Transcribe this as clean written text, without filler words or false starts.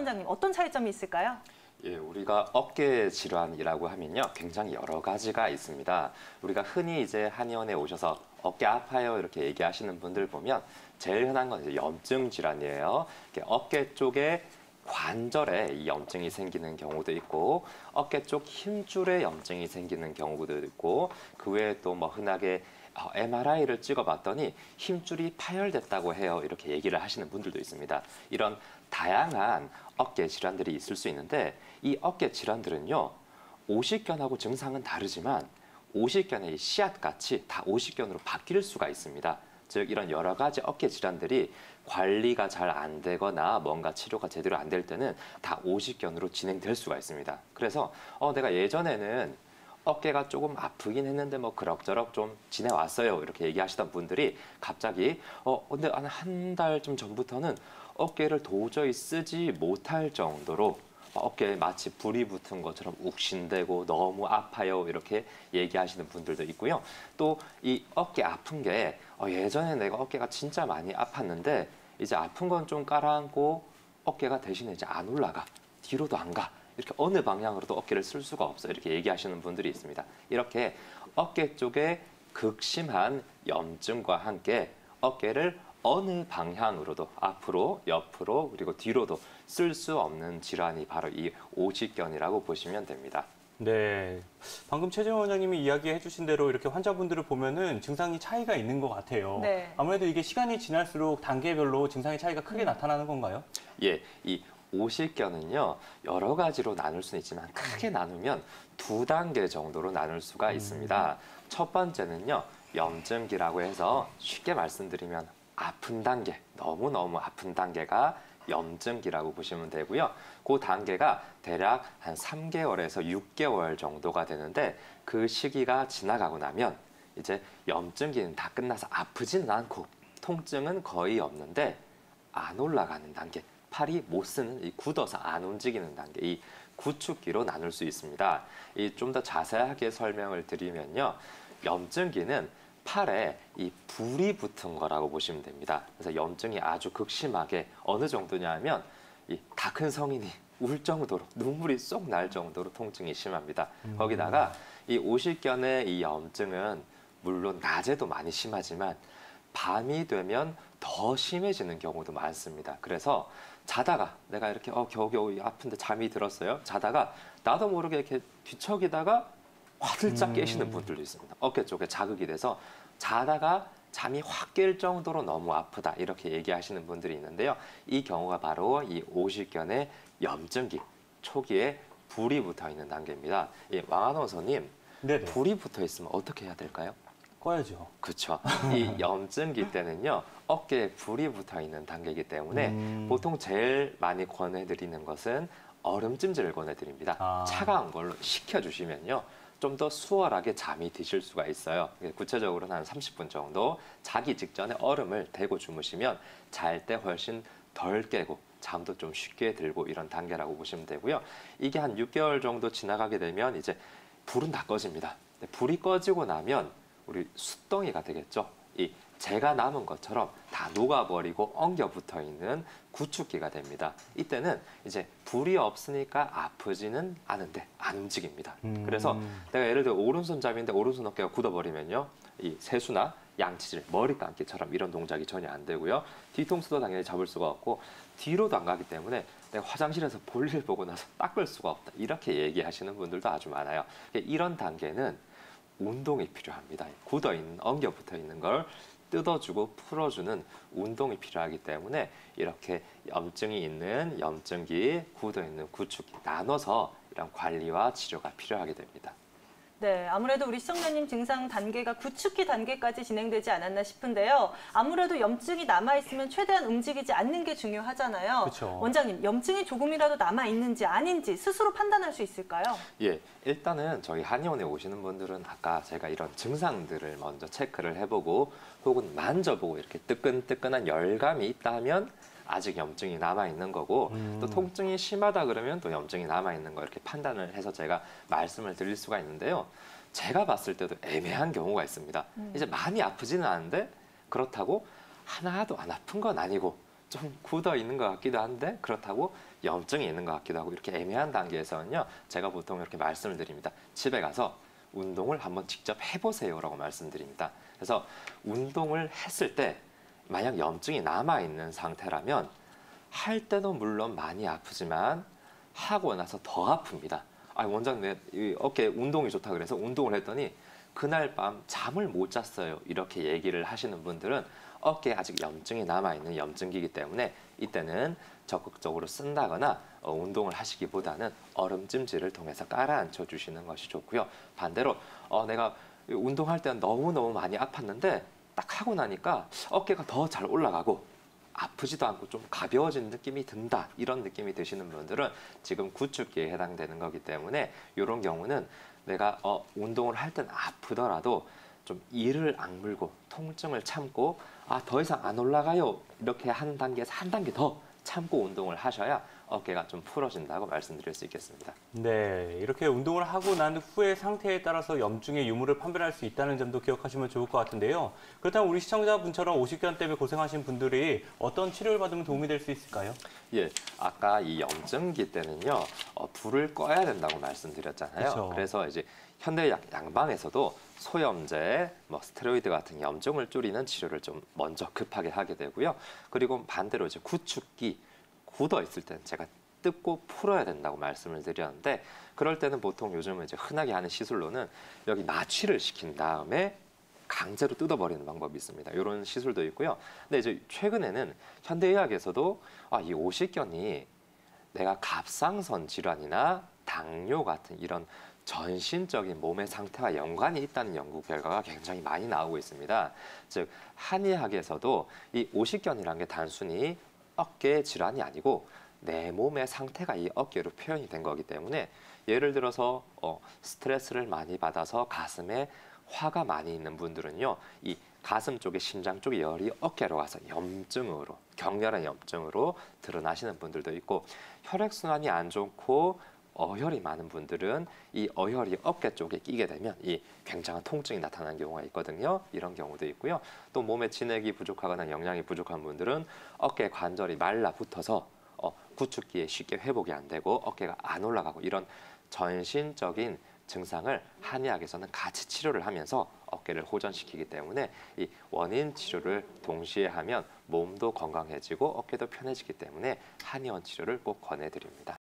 원장님, 어떤 차이점이 있을까요? 예, 우리가 어깨 질환이라고 하면요, 굉장히 여러 가지가 있습니다. 우리가 흔히 이제 한의원에 오셔서 어깨 아파요 이렇게 얘기하시는 분들 보면 제일 흔한 건 이제 염증 질환이에요. 어깨 쪽에 관절에 이 염증이 생기는 경우도 있고, 어깨 쪽 힘줄에 염증이 생기는 경우도 있고, 그 외에 또 뭐 흔하게 MRI를 찍어봤더니 힘줄이 파열됐다고 해요. 이렇게 얘기를 하시는 분들도 있습니다. 이런 다양한 어깨 질환들이 있을 수 있는데, 이 어깨 질환들은요, 오십견하고 증상은 다르지만 오십견의 이 씨앗같이 다 오십견으로 바뀔 수가 있습니다. 즉 이런 여러 가지 어깨 질환들이 관리가 잘 안 되거나 뭔가 치료가 제대로 안 될 때는 다 오십견으로 진행될 수가 있습니다. 그래서 내가 예전에는 어깨가 조금 아프긴 했는데 뭐 그럭저럭 좀 지내왔어요 이렇게 얘기하시던 분들이 갑자기 근데 한 달쯤 전부터는 어깨를 도저히 쓰지 못할 정도로 어깨에 마치 불이 붙은 것처럼 욱신대고 너무 아파요 이렇게 얘기하시는 분들도 있고요. 또 이 어깨 아픈 게 예전에 내가 어깨가 진짜 많이 아팠는데 이제 아픈 건 좀 깔아앉고 어깨가 대신에 이제 안 올라가, 뒤로도 안 가, 이렇게 어느 방향으로도 어깨를 쓸 수가 없어 이렇게 얘기하시는 분들이 있습니다. 이렇게 어깨 쪽에 극심한 염증과 함께 어깨를 어느 방향으로도 앞으로, 옆으로, 그리고 뒤로도 쓸 수 없는 질환이 바로 이 오십견이라고 보시면 됩니다. 네, 방금 최재원 원장님이 이야기해 주신 대로 이렇게 환자분들을 보면은 증상이 차이가 있는 것 같아요. 네. 아무래도 이게 시간이 지날수록 단계별로 증상의 차이가 크게 나타나는 건가요? 예, 이 오십견은요, 여러 가지로 나눌 수는 있지만 크게 나누면 두 단계 정도로 나눌 수가 있습니다. 첫 번째는요, 염증기라고 해서 쉽게 말씀드리면 아픈 단계, 너무너무 아픈 단계가 염증기라고 보시면 되고요. 그 단계가 대략 한 3개월에서 6개월 정도가 되는데 그 시기가 지나가고 나면 이제 염증기는 다 끝나서 아프지는 않고 통증은 거의 없는데 안 올라가는 단계, 팔이 못 쓰는, 이 굳어서 안 움직이는 단계, 이 구축기로 나눌 수 있습니다. 이 좀 더 자세하게 설명을 드리면요, 염증기는 팔에 이 불이 붙은 거라고 보시면 됩니다. 그래서 염증이 아주 극심하게 어느 정도냐면 이 다 큰 성인이 울 정도로 눈물이 쏙 날 정도로 통증이 심합니다. 거기다가 이 오십견의 이 염증은 물론 낮에도 많이 심하지만 밤이 되면 더 심해지는 경우도 많습니다. 그래서 자다가 내가 이렇게 겨우겨우 아픈데 잠이 들었어요. 자다가 나도 모르게 이렇게 뒤척이다가 화들짝 깨시는 분들도 있습니다. 어깨 쪽에 자극이 돼서 자다가 잠이 확 깰 정도로 너무 아프다 이렇게 얘기하시는 분들이 있는데요. 이 경우가 바로 이 오십견의 염증기, 초기에 불이 붙어 있는 단계입니다. 왕한호선님, 네네. 불이 붙어 있으면 어떻게 해야 될까요? 꺼야죠. 그렇죠. 이 염증기 때는요, 어깨에 불이 붙어 있는 단계이기 때문에 보통 제일 많이 권해드리는 것은 얼음찜질을 권해드립니다. 차가운 걸로 식혀주시면요, 좀 더 수월하게 잠이 드실 수가 있어요. 구체적으로는 한 30분 정도 자기 직전에 얼음을 대고 주무시면 잘 때 훨씬 덜 깨고 잠도 좀 쉽게 들고 이런 단계라고 보시면 되고요. 이게 한 6개월 정도 지나가게 되면 이제 불은 다 꺼집니다. 불이 꺼지고 나면 우리 숫덩이가 되겠죠. 이 재가 남은 것처럼 다 녹아버리고 엉겨 붙어 있는 구축기가 됩니다. 이때는 이제 불이 없으니까 아프지는 않은데 안 움직입니다. 그래서 내가 예를 들어 오른손잡이인데 오른손 어깨가 굳어버리면요, 이 세수나 양치질, 머리 감기처럼 이런 동작이 전혀 안 되고요. 뒤통수도 당연히 잡을 수가 없고 뒤로도 안 가기 때문에 내가 화장실에서 볼일 보고 나서 닦을 수가 없다 이렇게 얘기하시는 분들도 아주 많아요. 이런 단계는 운동이 필요합니다. 굳어있는, 엉겨 붙어있는 걸 뜯어주고 풀어주는 운동이 필요하기 때문에 이렇게 염증이 있는 염증기, 굳어있는 구축기 나눠서 이런 관리와 치료가 필요하게 됩니다. 네, 아무래도 우리 시청자님 증상 단계가 구축기 단계까지 진행되지 않았나 싶은데요. 아무래도 염증이 남아있으면 최대한 움직이지 않는 게 중요하잖아요. 그쵸. 원장님, 염증이 조금이라도 남아있는지 아닌지 스스로 판단할 수 있을까요? 예, 일단은 저희 한의원에 오시는 분들은 아까 제가 이런 증상들을 먼저 체크를 해보고 혹은 만져보고 이렇게 뜨끈뜨끈한 열감이 있다 하면 아직 염증이 남아있는 거고 또 통증이 심하다 그러면 또 염증이 남아있는 거 이렇게 판단을 해서 제가 말씀을 드릴 수가 있는데요. 제가 봤을 때도 애매한 경우가 있습니다. 이제 많이 아프지는 않은데 그렇다고 하나도 안 아픈 건 아니고 좀 굳어 있는 것 같기도 한데 그렇다고 염증이 있는 것 같기도 하고 이렇게 애매한 단계에서는요. 제가 보통 이렇게 말씀을 드립니다. 집에 가서 운동을 한번 직접 해보세요라고 말씀드립니다. 그래서 운동을 했을 때 만약 염증이 남아있는 상태라면 할 때도 물론 많이 아프지만 하고 나서 더 아픕니다. 아, 원장님, 이 어깨 운동이 좋다 그래서 운동을 했더니 그날 밤 잠을 못 잤어요. 이렇게 얘기를 하시는 분들은 어깨에 아직 염증이 남아있는 염증기이기 때문에 이때는 적극적으로 쓴다거나 운동을 하시기보다는 얼음찜질을 통해서 깔아앉혀 주시는 것이 좋고요. 반대로 내가 운동할 때는 너무너무 많이 아팠는데 딱 하고 나니까 어깨가 더 잘 올라가고 아프지도 않고 좀 가벼워진 느낌이 든다. 이런 느낌이 드시는 분들은 지금 구축기에 해당되는 거기 때문에 이런 경우는 내가 운동을 할 땐 아프더라도 좀 이를 악물고 통증을 참고 더 이상 안 올라가요. 이렇게 한 단계에서 한 단계 더 참고 운동을 하셔야 어깨가 좀 풀어진다고 말씀드릴 수 있겠습니다. 네, 이렇게 운동을 하고 난 후의 상태에 따라서 염증의 유무를 판별할 수 있다는 점도 기억하시면 좋을 것 같은데요. 그렇다면 우리 시청자분처럼 오십견 때문에 고생하신 분들이 어떤 치료를 받으면 도움이 될 수 있을까요? 예, 아까 이 염증기 때는요, 불을 꺼야 된다고 말씀드렸잖아요. 그렇죠. 그래서 이제 현대 양방에서도 소염제, 스테로이드 같은 염증을 줄이는 치료를 좀 먼저 급하게 하게 되고요. 그리고 반대로 이제 구축기, 굳어 있을 때는 제가 뜯고 풀어야 된다고 말씀을 드렸는데 그럴 때는 보통 요즘은 이제 흔하게 하는 시술로는 여기 마취를 시킨 다음에 강제로 뜯어버리는 방법이 있습니다. 이런 시술도 있고요. 근데 이제 최근에는 현대의학에서도 이 오십견이 내가 갑상선 질환이나 당뇨 같은 이런 전신적인 몸의 상태와 연관이 있다는 연구 결과가 굉장히 많이 나오고 있습니다. 즉 한의학에서도 이 오십견이라는 게 단순히 어깨 질환이 아니고 내 몸의 상태가 이 어깨로 표현이 된 거기 때문에 예를 들어서 스트레스를 많이 받아서 가슴에 화가 많이 있는 분들은요, 이 가슴 쪽에 심장 쪽에 열이 어깨로 가서 염증으로 격렬한 염증으로 드러나시는 분들도 있고 혈액순환이 안 좋고 어혈이 많은 분들은 이 어혈이 어깨 쪽에 끼게 되면 이 굉장한 통증이 나타나는 경우가 있거든요. 이런 경우도 있고요. 또 몸에 진액이 부족하거나 영양이 부족한 분들은 어깨 관절이 말라붙어서 구축기에 쉽게 회복이 안 되고 어깨가 안 올라가고 이런 전신적인 증상을 한의학에서는 같이 치료를 하면서 어깨를 호전시키기 때문에 이 원인 치료를 동시에 하면 몸도 건강해지고 어깨도 편해지기 때문에 한의원 치료를 꼭 권해드립니다.